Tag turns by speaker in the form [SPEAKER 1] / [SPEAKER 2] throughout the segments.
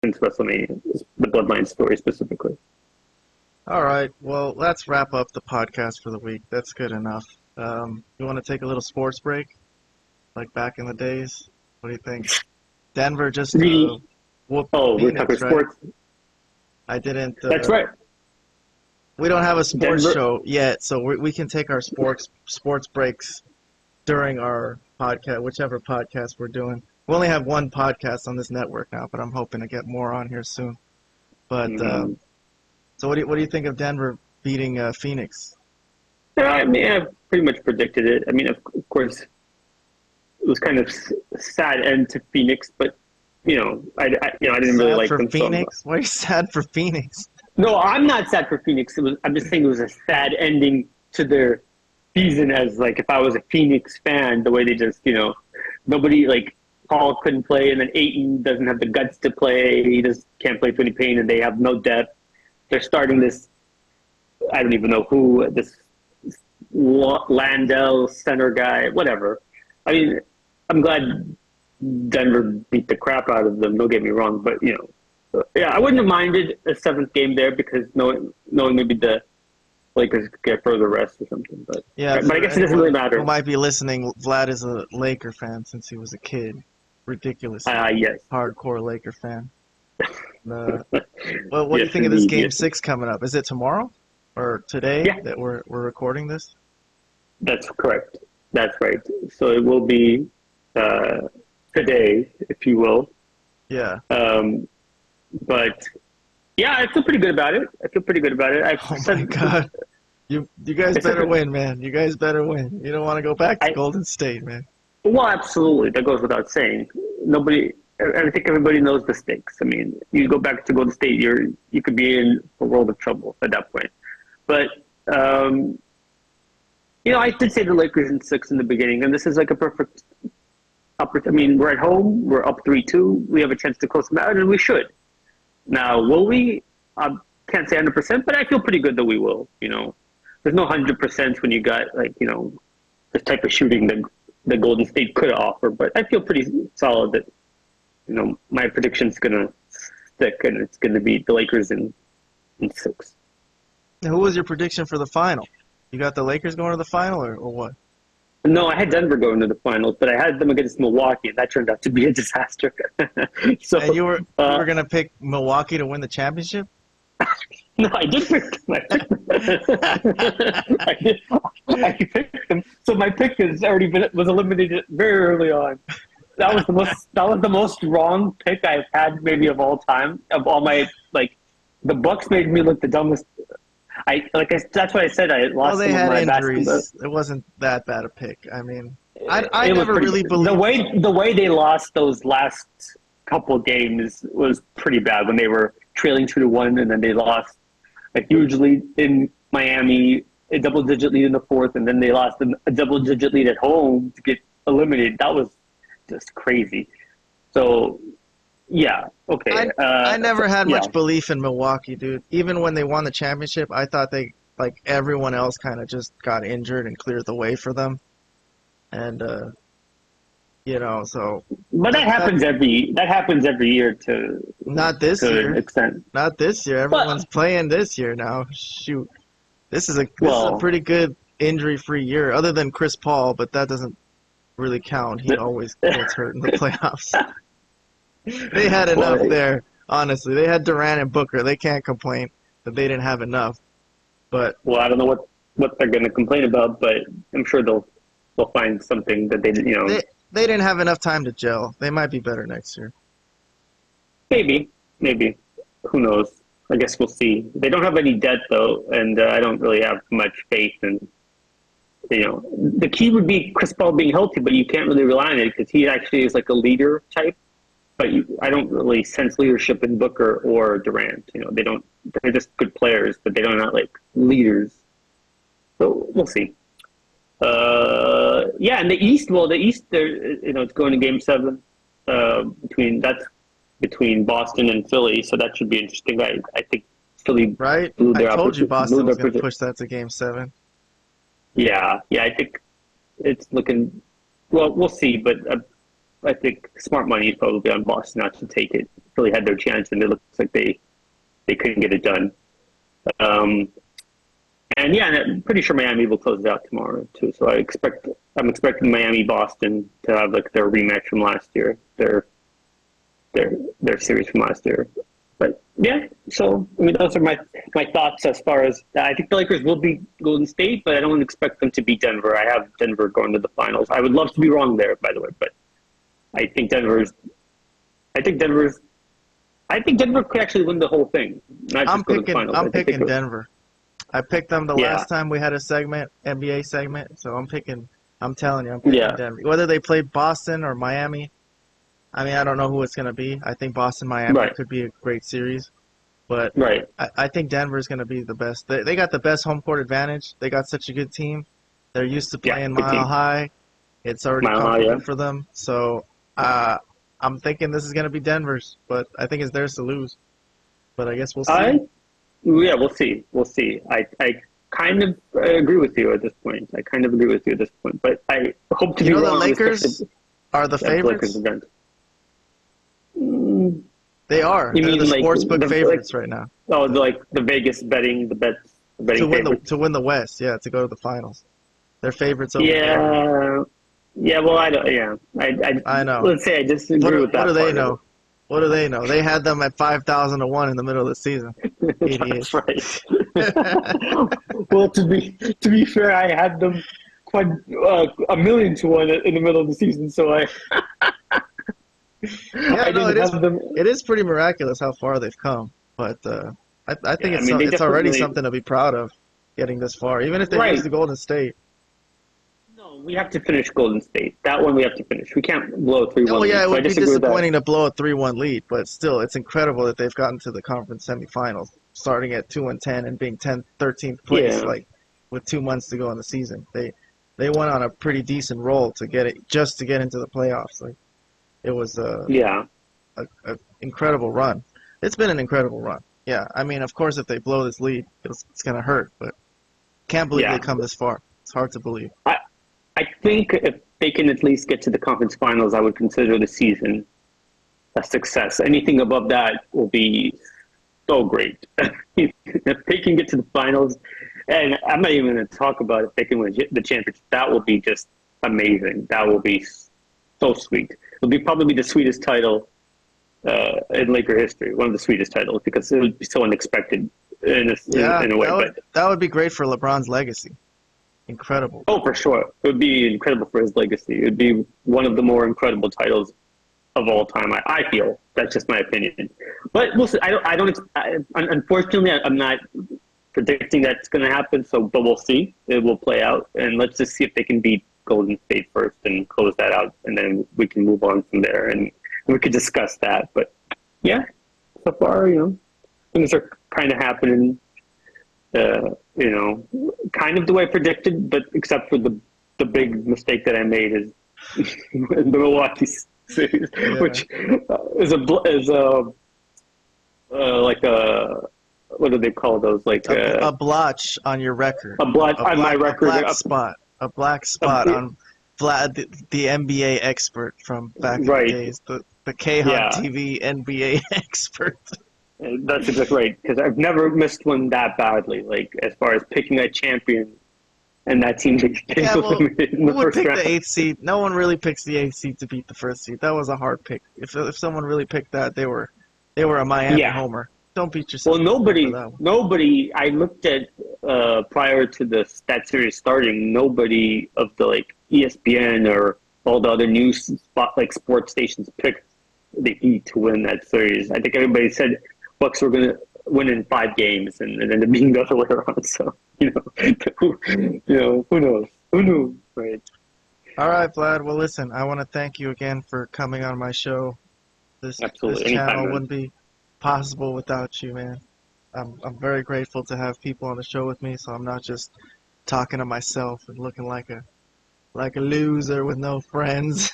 [SPEAKER 1] since WrestleMania, the Bloodline story specifically.
[SPEAKER 2] All right. Well, let's wrap up the podcast for the week. That's good enough. You want to take a little sports break, like back in the days? What do you think? Denver just whooped
[SPEAKER 1] we're talking
[SPEAKER 2] Phoenix, right?
[SPEAKER 1] sports.
[SPEAKER 2] I didn't.
[SPEAKER 1] That's right.
[SPEAKER 2] We don't have a sports
[SPEAKER 1] Denver.
[SPEAKER 2] show yet, so we can take our sports breaks during our podcast, whichever podcast we're doing. We only have one podcast on this network now, but I'm hoping to get more on here soon. But so what do you think of Denver beating Phoenix?
[SPEAKER 1] I mean, I pretty much predicted it. I mean, of course, it was kind of sad end to Phoenix, but I didn't really like them.
[SPEAKER 2] Phoenix? Why are you sad for Phoenix?
[SPEAKER 1] No, I'm not sad for Phoenix. I'm just saying it was a sad ending to their season. As like, if I was a Phoenix fan, the way they just, nobody like Paul couldn't play, and then Ayton doesn't have the guts to play. He just can't play Tony Payne, and they have no depth. They're starting this. I don't even know who this Landell center guy, whatever. I mean, I'm glad Denver beat the crap out of them. Don't get me wrong, but yeah, I wouldn't have minded a seventh game there because knowing maybe the Lakers could get further rest or something. But
[SPEAKER 2] yeah,
[SPEAKER 1] but I guess it doesn't really matter.
[SPEAKER 2] Who might be listening? Vlad is a Laker fan since he was a kid. Ridiculous.
[SPEAKER 1] Yes.
[SPEAKER 2] Hardcore Laker fan. Well, what do you think of this Game 6 coming up? Is it tomorrow or today that we're recording this?
[SPEAKER 1] That's correct. That's right. So it will be today, if you will.
[SPEAKER 2] Yeah.
[SPEAKER 1] But yeah, I feel pretty good about it.
[SPEAKER 2] Oh my God. You guys better win, man. You guys better win. You don't want to go back to Golden State, man.
[SPEAKER 1] Well, absolutely. That goes without saying. I think everybody knows the stakes. I mean, you go back to Golden State, you could be in a world of trouble at that point. But I did say the Lakers in 6 in the beginning, and this is like a perfect opportunity. I mean, we're at home, we're up 3-2, we have a chance to close them out, and we should. Now, will we? I can't say 100%, but I feel pretty good that we will. There's no 100% when you got the type of shooting that Golden State could offer, but I feel pretty solid that my prediction's gonna stick, and it's gonna be the Lakers in 6.
[SPEAKER 2] Now, who was your prediction for the final? You got the Lakers going to the final, or what?
[SPEAKER 1] No, I had Denver going to the finals, but I had them against Milwaukee, and that turned out to be a disaster.
[SPEAKER 2] And you were gonna pick Milwaukee to win the championship?
[SPEAKER 1] No, I did pick them. I picked them. So my pick was eliminated very early on. That was the most wrong pick I've had maybe of all time. Of all my the Bucks made me look the dumbest. That's why I said I lost.
[SPEAKER 2] Well, they
[SPEAKER 1] some
[SPEAKER 2] had
[SPEAKER 1] of my
[SPEAKER 2] injuries.
[SPEAKER 1] basketball.
[SPEAKER 2] It wasn't that bad a pick. I mean, I never really believed
[SPEAKER 1] the way they lost those last couple of games was pretty bad when they were trailing 2-1, and then they lost a huge lead in Miami, a double-digit lead in the fourth, and then they lost a double-digit lead at home to get eliminated. That was just crazy. So, yeah, okay.
[SPEAKER 2] I never had much belief in Milwaukee, dude. Even when they won the championship, I thought they, like everyone else, kind of just got injured and cleared the way for them. And, so.
[SPEAKER 1] But that happens every year to
[SPEAKER 2] not this year.
[SPEAKER 1] An extent.
[SPEAKER 2] Not this year. Everyone's playing this year now. Shoot, this is a pretty good injury-free year, other than Chris Paul, but that doesn't really count. He always gets hurt in the playoffs. They had enough there. Honestly, they had Durant and Booker. They can't complain that they didn't have enough. But
[SPEAKER 1] I don't know what they're going to complain about, but I'm sure they'll find something that they
[SPEAKER 2] They didn't have enough time to gel. They might be better next year.
[SPEAKER 1] Maybe. Who knows? I guess we'll see. They don't have any debt, though, and I don't really have much faith in, the key would be Chris Paul being healthy, but you can't really rely on it because he actually is like a leader type. But I don't really sense leadership in Booker or Durant. They're just good players, but they're not like leaders. So we'll see. And the East, it's going to Game 7 between Boston and Philly, so that should be interesting. I think Philly
[SPEAKER 2] right. I told you Boston was going to push that to Game 7.
[SPEAKER 1] Yeah, I think it's looking. Well, we'll see, but I think smart money is probably on Boston not to take it. Really had their chance, and it looks like they couldn't get it done. Um, and yeah, and I'm pretty sure Miami will close it out tomorrow too. So I'm expecting Miami Boston to have like their rematch from last year, their series from last year. But yeah, so I mean those are my thoughts as far as I think the Lakers will beat Golden State, but I don't expect them to beat Denver. I have Denver going to the finals. I would love to be wrong there, by the way, but I think Denver's. I think Denver's. I think Denver could actually win the whole thing, not just go to the finals.
[SPEAKER 2] I'm picking Denver. I picked them the last time we had a NBA segment. So I'm telling you, I'm picking Denver. Whether they play Boston or Miami, I mean, I don't know who it's going to be. I think Boston-Miami could be a great series. But I think Denver's going to be the best. They got the best home court advantage. They got such a good team. They're used to playing Mile High. It's already comfortable for them. So I'm thinking this is going to be Denver's, but I think it's theirs to lose. But I guess we'll see.
[SPEAKER 1] We'll see. We'll see. I kind of agree with you at this point. But I hope to be wrong.
[SPEAKER 2] The Lakers are the favorites? They are. They're the sportsbook favorites right now.
[SPEAKER 1] Oh, the Vegas betting, the bets.
[SPEAKER 2] To win the West, to go to the finals. They're favorites over there.
[SPEAKER 1] Yeah, well, I don't. Yeah,
[SPEAKER 2] I know.
[SPEAKER 1] Let's say I disagree with that.
[SPEAKER 2] What do they know? What do they know? They had them at 5,000 to 1 in the middle of the season.
[SPEAKER 1] That's right. Well, to be fair, I had them quite 1,000,000 to 1 in the middle of the season. So
[SPEAKER 2] it is pretty miraculous how far they've come. But I think it's already something to be proud of, getting this far, even if they lose to Golden State.
[SPEAKER 1] We have to finish Golden State. That one we have to finish. We can't blow a 3-1 lead.
[SPEAKER 2] Oh, yeah, it would be disappointing to blow a 3-1 lead, but still, it's incredible that they've gotten to the conference semifinals, starting at 2-10 and being 13th place, with 2 months to go in the season. They went on a pretty decent roll to get into the playoffs. It was an incredible run. It's been an incredible run. Yeah, I mean, of course, if they blow this lead, it's going to hurt, but can't believe they come this far. It's hard to believe.
[SPEAKER 1] I think if they can at least get to the conference finals, I would consider the season a success. Anything above that will be so great. If they can get to the finals, and I'm not even going to talk about if they can win the championship, that will be just amazing. That will be so sweet. It'll be probably the sweetest title in Laker history, one of the sweetest titles, because it would be so unexpected in a way.
[SPEAKER 2] That would be great for LeBron's legacy. Incredible.
[SPEAKER 1] Oh, for sure. It would be incredible for his legacy. It would be one of the more incredible titles of all time. I feel that's just my opinion, but we'll see. Unfortunately, I'm not predicting that's going to happen. But we'll see. It will play out, and let's just see if they can beat Golden State first and close that out, and then we can move on from there, and we could discuss that. But yeah, so far, things are kind of happening. Kind of the way I predicted, but except for the big mistake that I made is the Milwaukee series, which is like a what do they call those? Like
[SPEAKER 2] a blotch on your record.
[SPEAKER 1] A blotch on my record.
[SPEAKER 2] A black spot on Vlad, the NBA expert from back in the days, the K-Hon TV NBA expert.
[SPEAKER 1] That's exactly right, because I've never missed one that badly. Like as far as picking a champion, and that team getting eliminated in the first round.
[SPEAKER 2] The 8th seed? No one really picks the 8th seed to beat the 1st seed. That was a hard pick. If someone really picked that, they were a Miami homer. Don't beat yourself.
[SPEAKER 1] Well, nobody. I looked at prior to that series starting. Nobody of the ESPN or all the other news sports stations picked the Heat to win that series. I think everybody said Bucks were going to win in 5 games, and it ended up being the other way around. So who knows? Who knew, right?
[SPEAKER 2] All right, Vlad. Well, listen, I want to thank you again for coming on my show. This channel wouldn't be possible without you, man. I'm very grateful to have people on the show with me, so I'm not just talking to myself and looking like a loser with no friends.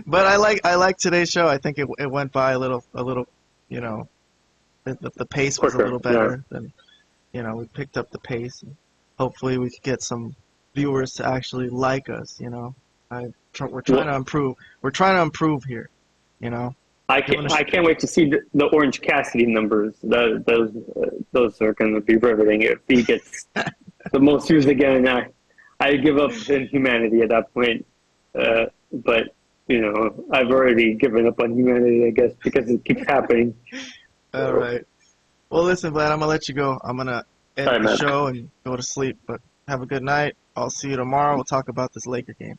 [SPEAKER 2] But I like today's show. I think it went by a little, the pace was a little better than, we picked up the pace, and hopefully we could get some viewers to actually like us. We're trying to improve. We're trying to improve here.
[SPEAKER 1] I can't wait to see the Orange Cassidy numbers. Those are going to be riveting. If he gets the most views again, I give up in humanity at that point. But I've already given up on humanity, I guess, because it keeps happening.
[SPEAKER 2] All right. Well, listen, Vlad, I'm gonna let you go. I'm gonna end the show and go to sleep. But have a good night. I'll see you tomorrow. We'll talk about this Laker game.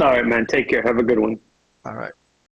[SPEAKER 1] All right, man. Take care. Have a good one.
[SPEAKER 2] All right.